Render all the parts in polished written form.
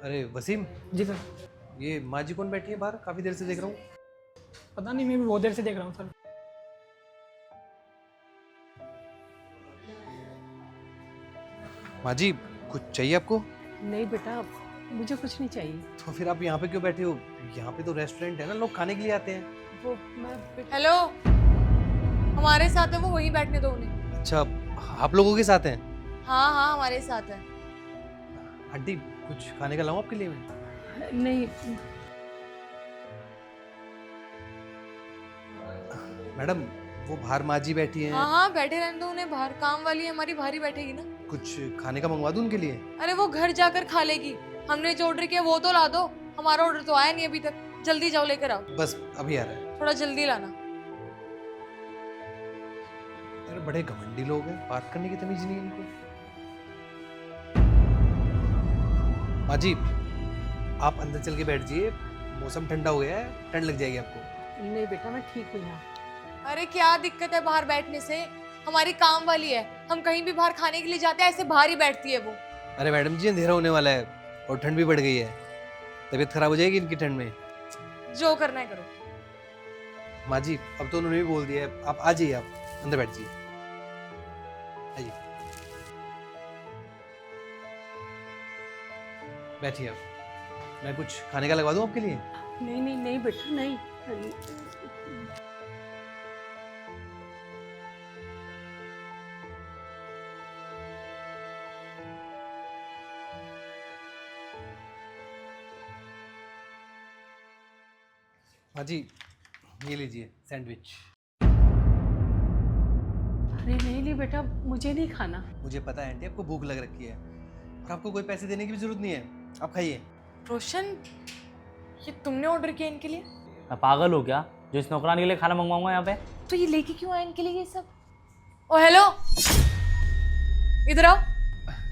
अरे वसीम, जी सर। ये माँ जी कौन बैठी है बाहर? काफ़ी देर से देख रहा हूँ। पता नहीं, मैं भी बहुत देर से देख रहा हूँ सर। माँ जी, कुछ चाहिए आपको? नहीं बेटा, मुझे कुछ नहीं चाहिए। तो फिर आप यहाँ पे क्यों बैठे हो? यहाँ पे तो रेस्टोरेंट है ना, लोग खाने के लिए आते हैं। वो मैं हेलो, हमारे साथ है वो, वहीं बैठने दो उन्हें। अच्छा, आप लोगों के साथ हैं? हाँ हाँ, हमारे साथ है। आंटी, कुछ खाने का लाऊं आपके लिए मैं? नहीं। मैडम, वो बाहर माँ जी बैठी हैं। हाँ हाँ, बैठे रहने दो उन्हें, बाहर काम वाली है हमारी, बाहर ही बैठेगी ना। कुछ खाने का मंगवा दूं उनके लिए? अरे वो घर जाकर खा लेगी, हमने जो ऑर्डर किया वो तो ला दो। हमारा ऑर्डर तो आया नहीं अभी तक, जल्दी जाओ लेकर आओ। बस अभी आ रहा है। थोड़ा जल्दी लाना। यार बड़े घमंडी लोग हैं, बात करने की तमीज नहीं है इनको। माँ जी, आप अंदर चल के बैठ जाइए, मौसम ठंडा हो गया है, ठंड लग जाएगी आपको। नहीं बेटा, मैं ठीक हूँ यहाँ। अरे क्या दिक्कत है बाहर बैठने से? हमारी काम वाली है, हम कहीं भी बाहर खाने के लिए जाते हैं ऐसे बाहर ही बैठती है वो। अरे मैडम जी, अंधेरा होने वाला है और ठंड भी बढ़ गई है, तबीयत खराब हो जाएगी इनकी ठंड में। जो करना है करो। माँ जी, अब तो उन्होंने भी बोल दिया है, आप आ जाइए, आप अंदर बैठ जाइए, आइए, बैठिए आप। मैं कुछ खाने का लगवा दूं आपके लिए? नहीं नहीं नहीं बेटा, नहीं। हाँ जी, ये लीजिए सैंडविच। अरे नहीं नहीं बेटा, मुझे नहीं खाना। मुझे पता है आंटी, आपको भूख लग रखी है और आपको कोई पैसे देने की भी जरूरत नहीं है, आप खाइए। रोशन, ये तुमने ऑर्डर किया इनके लिए? मैं पागल हूँ क्या जो इस नौकरानी के लिए खाना मंगवाऊंगा यहाँ पे? तो ये लेके क्यों आए इनके लिए ये सब? ओ हेलो, इधर आओ।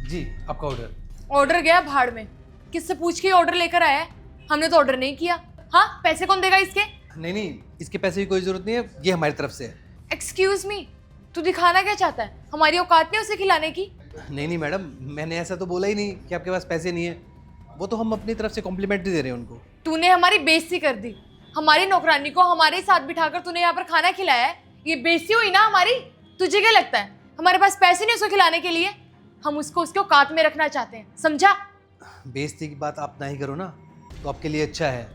जी, आपका ऑर्डर। ऑर्डर गया भाड़ में, किससे पूछ के ऑर्डर लेकर आया है? हमने तो ऑर्डर नहीं किया। हाँ, पैसे कौन देगा इसके? नहीं, इसके पैसे की कोई जरूरत नहीं है, ये हमारी तरफ से है। एक्सक्यूज मी, तू दिखाना क्या चाहता है? हमारी औकात नहीं उसे खिलाने की। नहीं मैडम, मैंने ऐसा तो बोला ही नहीं कि आपके पास पैसे नहीं है, वो तो हम अपनी तरफ से कॉम्प्लीमेंट्री दे रहे हैं उनको। तूने हमारी बेइज्जती कर दी, हमारी नौकरानी को हमारे साथ बिठाकर तूने यहाँ पर खाना खिलाया है, ये बेइज्जती हुई ना हमारी। तुझे क्या लगता है हमारे पास पैसे नहीं उसको खिलाने के लिए? हम उसको उसके औकात में रखना चाहते हैं, समझा? बेइज्जती की बात आप ना ही करो ना, तो आपके लिए अच्छा है।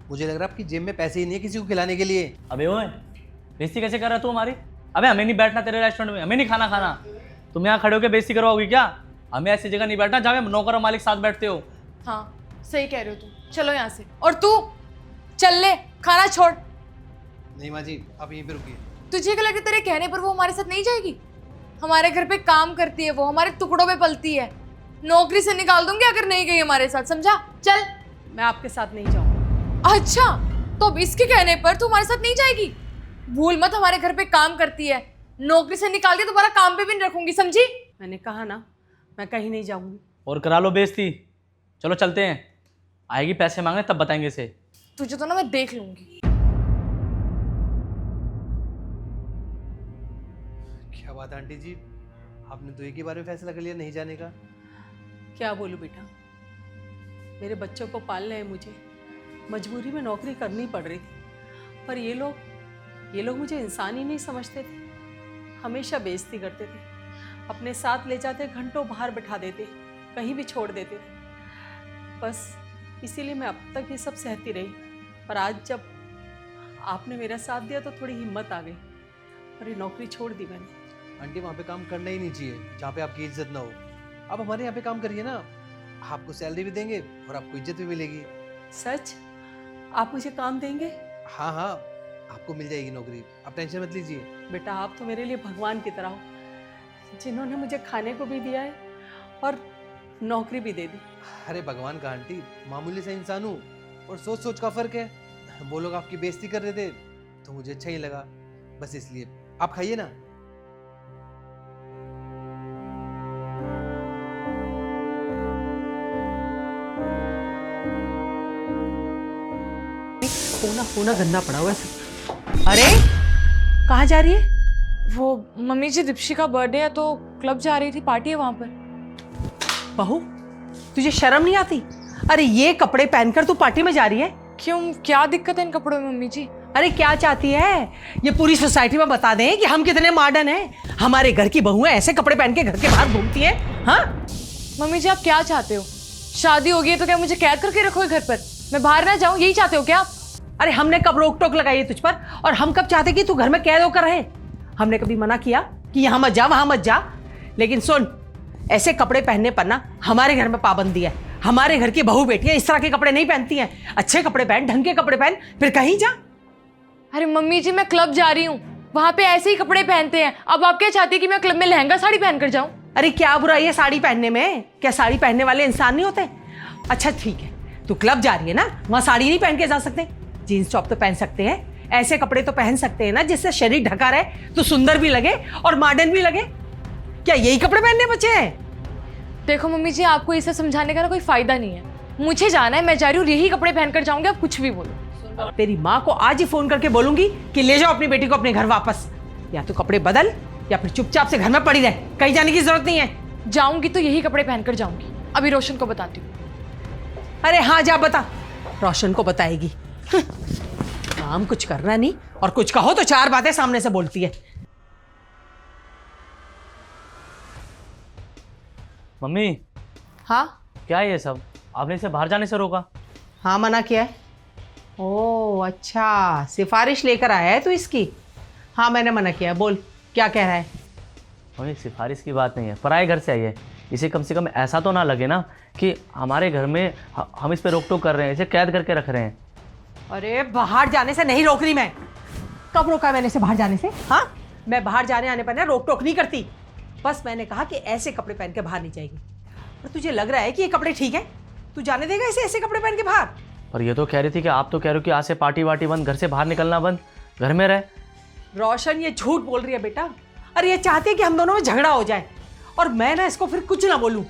मुझे लग रहा है आपकी जेब में पैसे ही नहीं है किसी को खिलाने के लिए। अबे ओए, बेइज्जती कैसे कर रहा तू हमारी? अबे हमें नहीं बैठना तेरे रेस्टोरेंट में, हमें नहीं खाना खाना। तुम यहाँ खड़े होकर बेइज्जती करवाओगी क्या? हमें ऐसी जगह नहीं बैठना जहाँ पे नौकर और मालिक साथ बैठते हो। हाँ सही कह रहे हो तुम, चलो यहाँ से। और तू चल ले, खाना छोड़। नहीं माँ जी, आप यहीं पे रुकिए। तुझे क्या लगता है तेरे कहने पर वो हमारे साथ नहीं जाएगी? हमारे घर पे काम करती है वो, हमारे टुकड़ों पे पलती है। नौकरी से निकाल दूंगी अगर नहीं गई हमारे साथ, समझा? चल। मैं आपके साथ नहीं जाऊँगी। अच्छा, तो अब इसके कहने पर तू हमारे साथ नहीं जाएगी? भूल मत, हमारे घर पे काम करती है, नौकरी से निकाल के दोबारा काम पे भी नहीं रखूंगी, समझी? मैंने कहा ना, मैं कहीं नहीं जाऊँगी। और करा लो बेइज्जती। चलो चलते हैं, आएगी पैसे मांगने तब बताएंगे इसे। तुझे तो ना मैं देख लूंगी। क्या बात है आंटी जी, आपने तो एक ही बार में फैसला कर लिया नहीं जाने का। क्या बोलूँ बेटा, मेरे बच्चों को पालना है मुझे, मजबूरी में नौकरी करनी पड़ रही थी। पर ये लोग मुझे इंसान ही नहीं समझते थे, हमेशा बेइज्जती करते थे, अपने साथ ले जाते, घंटों बाहर बिठा देते, कहीं भी छोड़ देते थे। बस इसीलिए मैं अब तक ये सब सहती रही। पर आज जब आपने मेरा साथ दिया तो थोड़ी हिम्मत आ गई, और ये नौकरी छोड़ दी मैंने। आंटी, वहाँ पे काम करना ही नहीं चाहिए जहाँ पे आपकी इज्जत ना हो। आप हमारे यहाँ पे काम करिए ना, आपको सैलरी भी देंगे और आपको इज्जत भी मिलेगी। सच? आप मुझे काम देंगे? हाँ, आपको मिल जाएगी नौकरी, आप टेंशन मत लीजिए। बेटा, आप तो मेरे लिए भगवान की तरह हो, जिन्होंने मुझे खाने को भी दिया है और नौकरी भी दे दी। अरे भगवान का आंटी, मामूली सा इंसान हूँ और सोच सोच का फर्क है। वो लोग आपकी बेइज्जती कर रहे थे तो मुझे अच्छा ही लगा, बस इसलिए। आप खाइए ना। पूना पूना गंदा पड़ा हुआ है सब। अरे कहाँ जा रही है? वो मम्मी जी, दीप्शी का बर्थडे है तो क्लब जा रही थी, पार्टी है वहां पर। बहू, तुझे शर्म नहीं आती? अरे ये कपड़े पहनकर तू पार्टी में जा रही है? क्यों, क्या दिक्कत है इन कपड़ों में मम्मी जी? अरे क्या चाहती है? ये पूरी सोसाइटी में बता दें कि हम कितने मॉडर्न हैं। हमारे घर की बहुएं ऐसे कपड़े पहन के घर के बाहर घूमती हैं। हाँ मम्मी जी आप क्या चाहते हो? शादी हो गई है तो क्या मुझे कैद करके रखोगे घर पर? मैं बाहर ना जाऊं, यही चाहते हो क्या आप? अरे हमने कब रोक टोक लगाई है तुझ पर? और हम कब चाहते कि तू घर में कैद होकर रहे? हमने कभी मना किया कि यहाँ मत जा वहां मत जा? लेकिन सुन, ऐसे कपड़े पहनने पर ना हमारे घर में पाबंदी है। हमारे घर की बहू बेटियां इस तरह के कपड़े नहीं पहनती हैं। अच्छे कपड़े पहन, ढंग के कपड़े पहन, फिर कहीं जा। अरे मम्मी जी मैं क्लब जा रही हूँ, वहां पे ऐसे ही कपड़े पहनते हैं। अब आप क्या चाहती है कि मैं क्लब में लहंगा साड़ी पहन कर जाऊं? अरे क्या बुराई है साड़ी पहनने में? क्या साड़ी पहनने वाले इंसान नहीं होते? अच्छा ठीक है, तू क्लब जा रही है ना, वहां साड़ी नहीं पहन के जा सकते? जीन्स टॉप तो पहन सकते हैं, ऐसे कपड़े तो पहन सकते हैं ना जिससे शरीर ढका रहे, तो सुंदर भी लगे और मॉडर्न भी लगे। क्या यही कपड़े पहनने बचे हैं? देखो मम्मी जी आपको इसे समझाने का ना कोई फायदा नहीं है। मुझे जाना है, मैं जा रही हूँ, यही कपड़े पहनकर जाऊंगी, आप कुछ भी बोलो। तेरी माँ को आज ही फोन करके बोलूंगी कि ले जाओ अपनी बेटी को अपने घर वापस। या तो कपड़े बदल या फिर चुपचाप से घर में पड़ी रहे, कहीं जाने की जरूरत नहीं है। जाऊंगी तो यही कपड़े पहनकर जाऊंगी। अभी रोशन को बताती हूँ। अरे हाँ जा बता, रोशन को बताएगी। काम कुछ करना नहीं और कुछ कहो तो चार बातें सामने से बोलती है। मम्मी हाँ क्या है ये सब? आपने इसे बाहर जाने से रोका? हाँ मना किया है। ओह अच्छा, सिफारिश लेकर आया है तू इसकी? हाँ मैंने मना किया, बोल क्या कह रहा है? मम्मी सिफारिश की बात नहीं है, पराए घर से आई है। इसे कम से कम ऐसा तो ना लगे ना कि हमारे घर में हम इस पे रोक टोक कर रहे हैं, इसे कैद करके रख रहे हैं। अरे बाहर जाने से नहीं रोक रही मैं। कब रोका मैंने इसे बाहर जाने से? हाँ मैं बाहर जाने आने पर ना रोक टोक नहीं करती। बस मैंने कहा कि ऐसे कपड़े पहन के बाहर नहीं जाएगी। और तुझे लग रहा है कि ये कपड़े ठीक है? तू जाने देगा इसे ऐसे कपड़े पहन के बाहर? पर ये तो कह रही थी कि आप तो कह रहे हो कि आज से पार्टी वार्टी बंद, घर से बाहर निकलना बंद, घर में रहे। रोशन ये झूठ बोल रही है बेटा। अरे ये चाहती है कि हम दोनों में झगड़ा हो जाए और मैं ना इसको फिर कुछ ना बोलूं।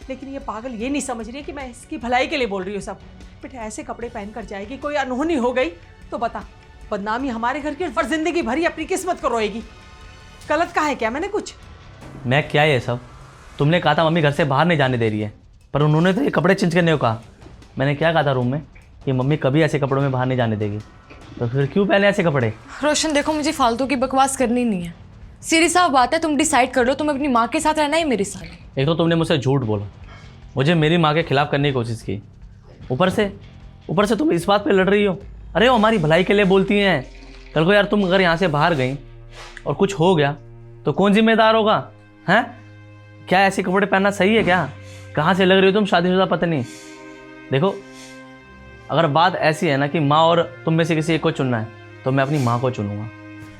लेकिन ये पागल ये नहीं समझ रही है कि मैं इसकी भलाई के लिए बोल रही हूँ सब। बेटा ऐसे कपड़े पहन कर जाएगी, कोई अनहोनी हो गई तो बता, बदनामी हमारे घर की और जिंदगी भरी अपनी किस्मत को रोएगी। गलत कहा है क्या मैंने कुछ? मैं क्या ये सब? तुमने कहा था मम्मी घर से बाहर नहीं जाने दे रही है, पर उन्होंने तो ये कपड़े चेंज करने को कहा। मैंने क्या कहा था रूम में कि मम्मी कभी ऐसे कपड़ों में बाहर नहीं जाने देगी, तो फिर क्यों पहने ऐसे कपड़े? रोशन देखो मुझे फालतू की बकवास करनी नहीं है। सीधी साफ बात है, तुम डिसाइड कर लो, तुम अपनी माँ के साथ रहना है मेरे साथ। एक तो तुमने मुझसे झूठ बोला, मुझे मेरी माँ के खिलाफ करने की कोशिश की, ऊपर से तुम इस बात पे लड़ रही हो। अरे वो हमारी भलाई के लिए बोलती हैं। कल को यार तुम अगर यहाँ से बाहर गई और कुछ हो गया तो कौन जिम्मेदार होगा? हैं? क्या ऐसे कपड़े पहनना सही है क्या? कहाँ से लग रही हो तुम शादीशुदा पत्नी? देखो अगर बात ऐसी है ना कि माँ और तुम में से किसी एक को चुनना है तो मैं अपनी माँ को चुनूंगा।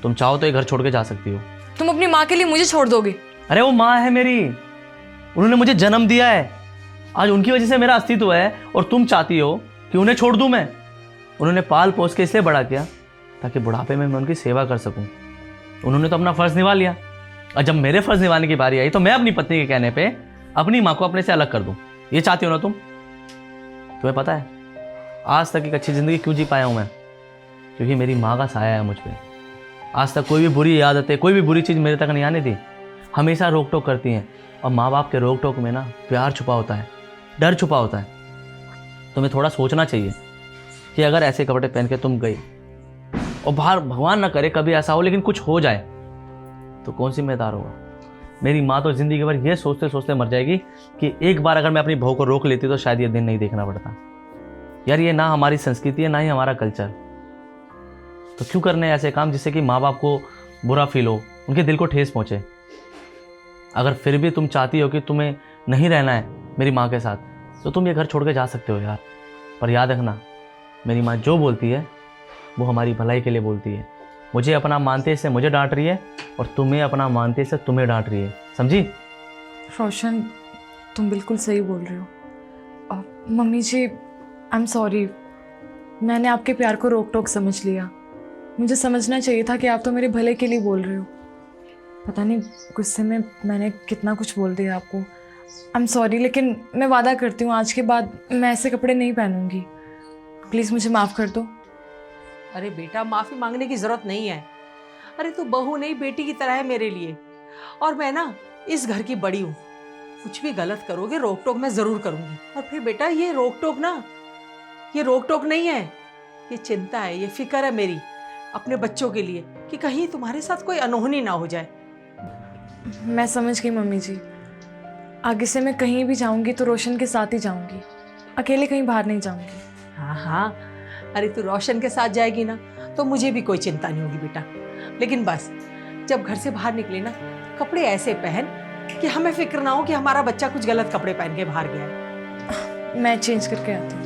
तुम चाहो तो ये घर छोड़ के जा सकती हो। तुम अपनी माँ के लिए मुझे छोड़ दोगे? अरे वो माँ है मेरी, उन्होंने मुझे जन्म दिया है, आज उनकी वजह से मेरा अस्तित्व है और तुम चाहती हो कि उन्हें छोड़ दूं मैं? उन्होंने पाल पोस के इसलिए बड़ा किया ताकि बुढ़ापे में मैं उनकी सेवा कर सकूं। उन्होंने तो अपना फ़र्ज़ निभा लिया और जब मेरे फ़र्ज़ निभाने की बारी आई तो मैं अपनी पत्नी के कहने पे अपनी माँ को अपने से अलग कर दूं। ये चाहती हो ना तुम? तुम्हें पता है आज तक एक अच्छी ज़िंदगी क्यों जी पाया हूँ मैं? क्योंकि मेरी माँ का साया है मुझ पर। आज तक कोई भी बुरी आदतें, कोई भी बुरी चीज़ मेरे तक नहीं आने दी। हमेशा रोक टोक करती हैं और माँ बाप के रोक टोक में ना प्यार छुपा होता है, डर छुपा होता है। तुम्हें थोड़ा सोचना चाहिए कि अगर ऐसे कपड़े पहन के तुम गई और बाहर, भगवान ना करे कभी ऐसा हो, लेकिन कुछ हो जाए तो कौन जिम्मेदार होगा? मेरी माँ तो ज़िंदगी भर ये सोचते सोचते मर जाएगी कि एक बार अगर मैं अपनी बहू को रोक लेती तो शायद ये दिन नहीं देखना पड़ता। यार ये ना हमारी संस्कृति है ना ही हमारा कल्चर। तो क्यों करने ऐसे काम जिससे कि माँ बाप को बुरा फील हो, उनके दिल को ठेस पहुँचे? अगर फिर भी तुम चाहती हो कि तुम्हें नहीं रहना है मेरी माँ के साथ तो तुम ये घर छोड़ के जा सकते हो यार। पर याद रखना मेरी माँ जो बोलती है वो हमारी भलाई के लिए बोलती है। मुझे अपना मानते से मुझे डांट रही है और तुम्हें अपना मानते से तुम्हें डांट रही है, समझी? रोशन तुम बिल्कुल सही बोल रहे हो। Mummy ji I am sorry, मैंने आपके प्यार को रोक टोक समझ लिया। मुझे समझना चाहिए था कि आप तो मेरे भले के लिए बोल रहे हो। पता नहीं गुस्से में मैंने कितना कुछ बोल दिया आपको। आई एम सॉरी, लेकिन मैं वादा करती हूँ आज के बाद मैं ऐसे कपड़े नहीं पहनूंगी। प्लीज़ मुझे माफ़ कर दो। अरे बेटा माफ़ी मांगने की ज़रूरत नहीं है। अरे तू बहू नहीं बेटी की तरह है मेरे लिए, और मैं ना इस घर की बड़ी हूँ। कुछ भी गलत करोगे रोक टोक मैं जरूर करूंगी। और फिर बेटा ये रोक टोक ना, ये रोक टोक नहीं है, ये चिंता है, ये फिक्र है मेरी अपने बच्चों के लिए कि कहीं तुम्हारे साथ कोई अनहोनी ना हो जाए। मैं समझ गई मम्मी जी। आगे से मैं कहीं भी जाऊंगी तो रोशन के साथ ही जाऊंगी, अकेले कहीं बाहर नहीं जाऊंगी। हाँ हाँ, अरे तू रोशन के साथ जाएगी ना तो मुझे भी कोई चिंता नहीं होगी बेटा। लेकिन बस जब घर से बाहर निकले ना, कपड़े ऐसे पहन कि हमें फिक्र ना हो कि हमारा बच्चा कुछ गलत कपड़े पहन के बाहर गया है। मैं चेंज करके आती हूँ।